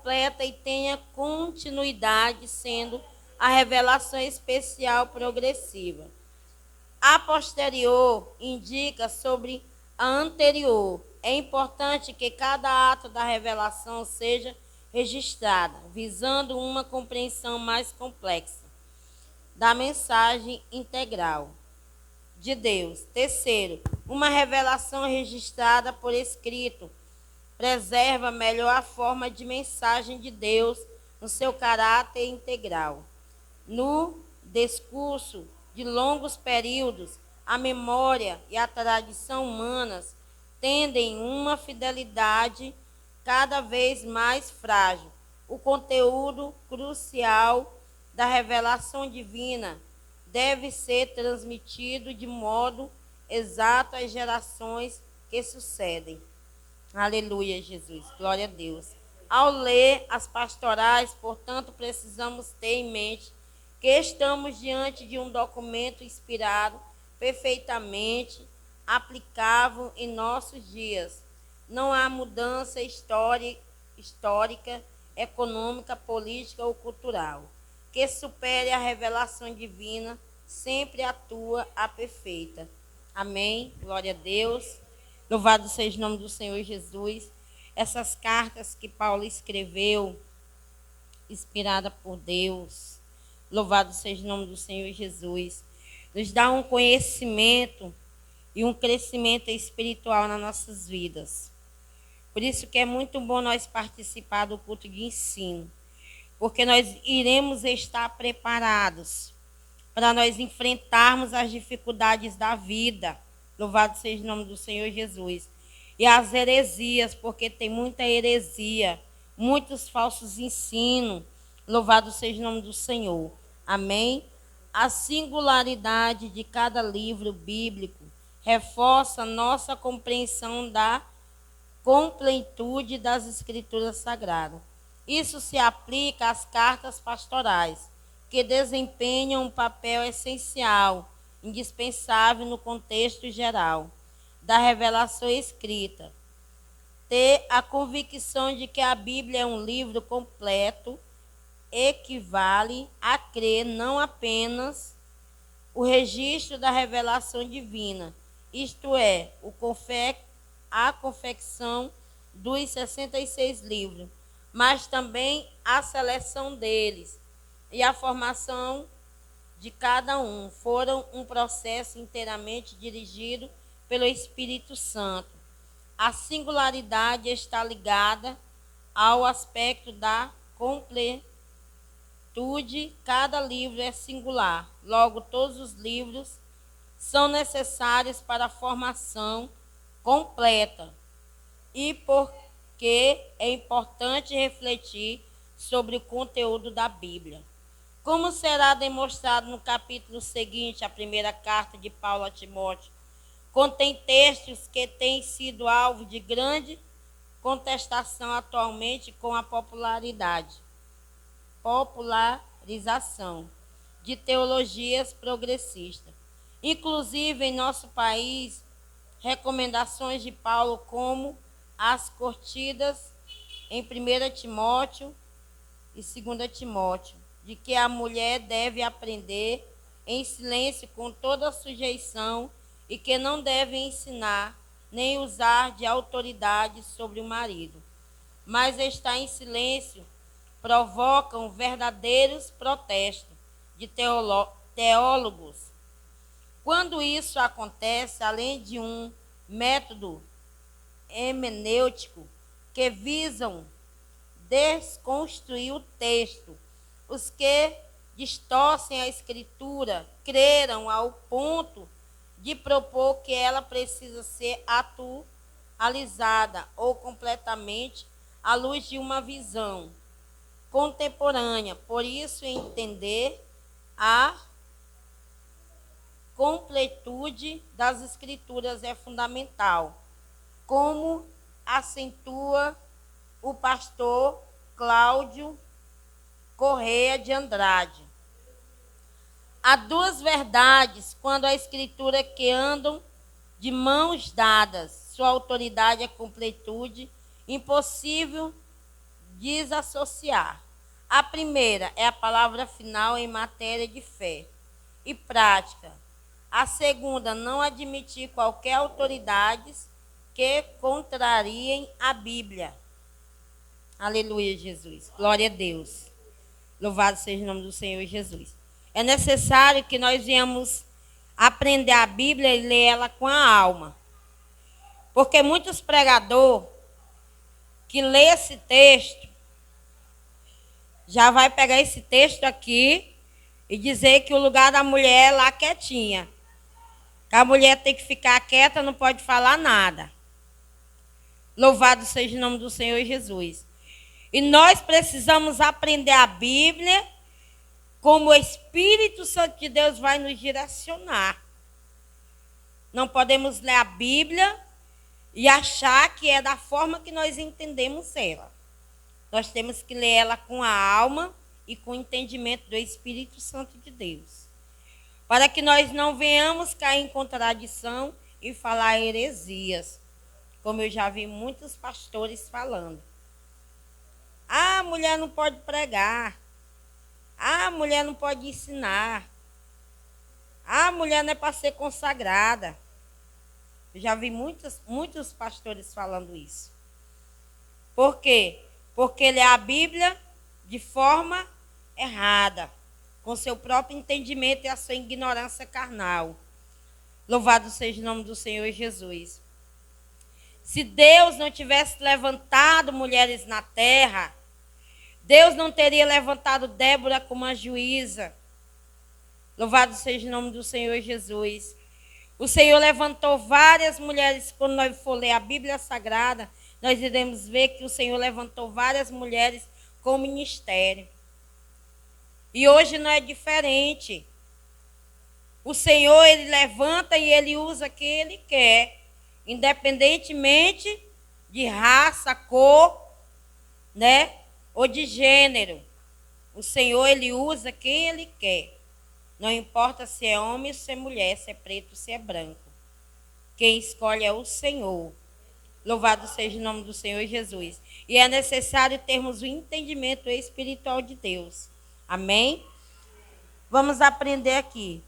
completa e tenha continuidade, sendo a revelação especial progressiva. A posterior indica sobre a anterior. É importante que cada ato da revelação seja registrada, visando uma compreensão mais complexa da mensagem integral de Deus. Terceiro, uma revelação registrada por escrito preserva melhor a forma de mensagem de Deus no seu caráter integral. No discurso de longos períodos, a memória e a tradição humanas tendem uma fidelidade cada vez mais frágil. O conteúdo crucial da revelação divina deve ser transmitido de modo exato às gerações que sucedem. Aleluia, Jesus. Glória a Deus. Ao ler as pastorais, portanto, precisamos ter em mente que estamos diante de um documento inspirado, perfeitamente aplicável em nossos dias. Não há mudança histórica, econômica, política ou cultural que supere a revelação divina, sempre atua a perfeita. Amém? Glória a Deus. Louvado seja o nome do Senhor Jesus. Essas cartas que Paulo escreveu, inspirada por Deus, louvado seja o nome do Senhor Jesus, nos dá um conhecimento e um crescimento espiritual nas nossas vidas. Por isso que é muito bom nós participar do culto de ensino, porque nós iremos estar preparados para nós enfrentarmos as dificuldades da vida. Louvado seja o nome do Senhor Jesus. E as heresias, porque tem muita heresia, muitos falsos ensinos. Louvado seja o nome do Senhor. Amém? A singularidade de cada livro bíblico reforça nossa compreensão da completude das Escrituras Sagradas. Isso se aplica às cartas pastorais, que desempenham um papel essencial, indispensável no contexto geral da revelação escrita. Ter a convicção de que a Bíblia é um livro completo equivale a crer não apenas o registro da revelação divina, isto é, a confecção dos 66 livros, mas também a seleção deles e a formação de cada um foram um processo inteiramente dirigido pelo Espírito Santo. A singularidade está ligada ao aspecto da completude. Cada livro é singular, logo todos os livros são necessários para a formação completa. E porque é importante refletir sobre o conteúdo da Bíblia. Como será demonstrado no capítulo seguinte, a primeira carta de Paulo a Timóteo, contém textos que têm sido alvo de grande contestação atualmente com a popularização de teologias progressistas. Inclusive, em nosso país, recomendações de Paulo como as contidas em 1 Timóteo e 2 Timóteo, de que a mulher deve aprender em silêncio com toda sujeição e que não deve ensinar nem usar de autoridade sobre o marido, mas estar em silêncio provocam verdadeiros protestos de teólogos. Quando isso acontece, além de um método hermenêutico que visam desconstruir o texto, os que distorcem a Escritura creram ao ponto de propor que ela precisa ser atualizada ou completamente à luz de uma visão contemporânea. Por isso, entender a completude das Escrituras é fundamental, como acentua o pastor Cláudio Correia de Andrade. Há duas verdades quando a Escritura que andam de mãos dadas. Sua autoridade é completude, impossível desassociar. A primeira é a palavra final em matéria de fé e prática. A segunda, não admitir qualquer autoridade que contrariem a Bíblia. Aleluia, Jesus. Glória a Deus. Louvado seja o nome do Senhor Jesus. É necessário que nós venhamos aprender a Bíblia e ler ela com a alma. Porque muitos pregadores que lê esse texto, já vai pegar esse texto aqui e dizer que o lugar da mulher é lá quietinha. Que a mulher tem que ficar quieta, não pode falar nada. Louvado seja o nome do Senhor Jesus. E nós precisamos aprender a Bíblia como o Espírito Santo de Deus vai nos direcionar. Não podemos ler a Bíblia e achar que é da forma que nós entendemos ela. Nós temos que ler ela com a alma e com o entendimento do Espírito Santo de Deus. Para que nós não venhamos cair em contradição e falar heresias, como eu já vi muitos pastores falando. Ah, a mulher não pode pregar. Ah, a mulher não pode ensinar. Ah, a mulher não é para ser consagrada. Eu já vi muitos pastores falando isso. Por quê? Porque lê a Bíblia de forma errada, com seu próprio entendimento e a sua ignorância carnal. Louvado seja o nome do Senhor Jesus. Se Deus não tivesse levantado mulheres na terra, Deus não teria levantado Débora como a juíza. Louvado seja o nome do Senhor Jesus. O Senhor levantou várias mulheres. Quando nós for ler a Bíblia Sagrada, nós iremos ver que o Senhor levantou várias mulheres com ministério. E hoje não é diferente. O Senhor, Ele levanta e Ele usa quem Ele quer, independentemente de raça, cor, né? Ou de gênero. O Senhor, Ele usa quem Ele quer. Não importa se é homem ou se é mulher, se é preto ou se é branco. Quem escolhe é o Senhor. Louvado seja o nome do Senhor Jesus. E é necessário termos o entendimento espiritual de Deus. Amém? Vamos aprender aqui.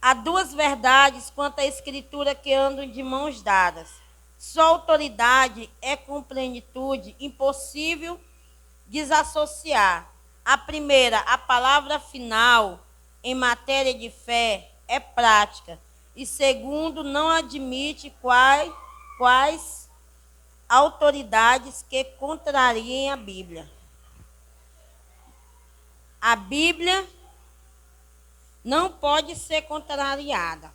Há duas verdades quanto à Escritura que andam de mãos dadas. Sua autoridade é com plenitude impossível desassociar. A primeira, a palavra final em matéria de fé é prática. E segundo, não admite quais autoridades que contrariem a Bíblia. A Bíblia não pode ser contrariada.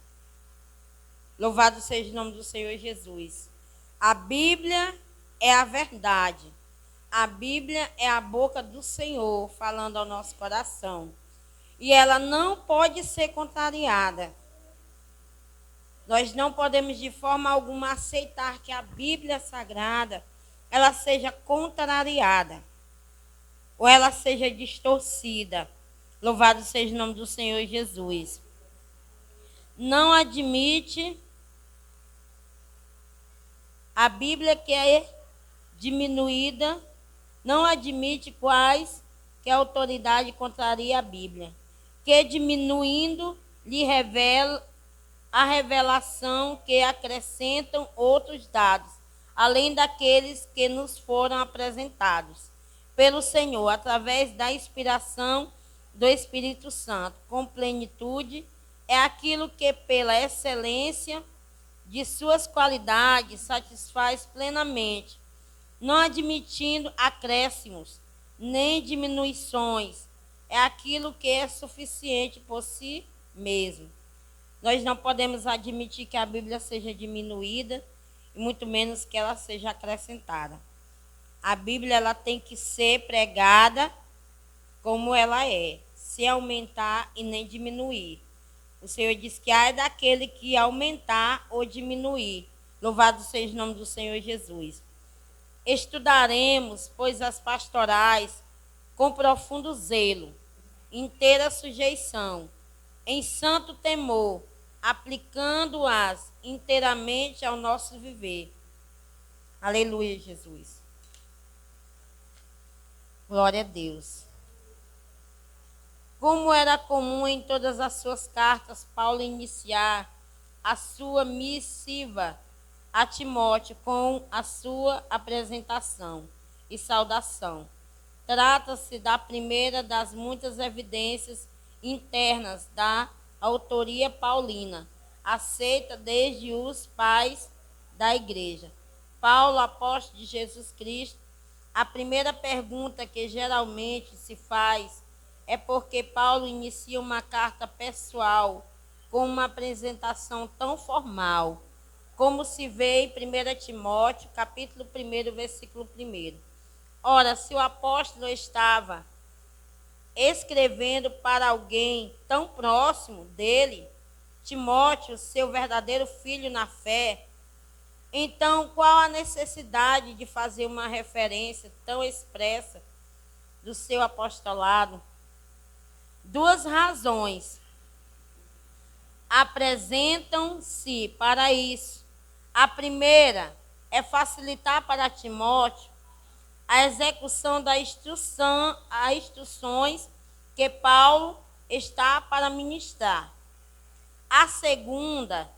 Louvado seja o nome do Senhor Jesus. A Bíblia é a verdade. A Bíblia é a boca do Senhor falando ao nosso coração. E ela não pode ser contrariada. Nós não podemos de forma alguma aceitar que a Bíblia Sagrada ela seja contrariada ou ela seja distorcida. Louvado seja o nome do Senhor Jesus. Não admite a Bíblia que é diminuída, não admite quais que a autoridade contraria a Bíblia, que diminuindo lhe revela a revelação que acrescentam outros dados, além daqueles que nos foram apresentados pelo Senhor, através da inspiração do Espírito Santo, com plenitude, é aquilo que, pela excelência de suas qualidades, satisfaz plenamente, não admitindo acréscimos, nem diminuições. É aquilo que é suficiente por si mesmo. Nós não podemos admitir que a Bíblia seja diminuída, e muito menos que ela seja acrescentada. A Bíblia ela tem que ser pregada como ela é, sem aumentar e nem diminuir. O Senhor diz que é daquele que aumentar ou diminuir. Louvado seja o nome do Senhor Jesus. Estudaremos, pois, as pastorais com profundo zelo, inteira sujeição, em santo temor, aplicando-as inteiramente ao nosso viver. Aleluia, Jesus. Glória a Deus. Como era comum em todas as suas cartas, Paulo iniciar a sua missiva a Timóteo com a sua apresentação e saudação. Trata-se da primeira das muitas evidências internas da autoria paulina, aceita desde os pais da igreja. Paulo, apóstolo de Jesus Cristo, a primeira pergunta que geralmente se faz é porque Paulo inicia uma carta pessoal com uma apresentação tão formal, como se vê em 1 Timóteo, capítulo 1, versículo 1. Ora, se o apóstolo estava escrevendo para alguém tão próximo dele, Timóteo, seu verdadeiro filho na fé, então qual a necessidade de fazer uma referência tão expressa do seu apostolado? Duas razões apresentam-se para isso. A primeira é facilitar para Timóteo a execução das instruções que Paulo está para ministrar. A segunda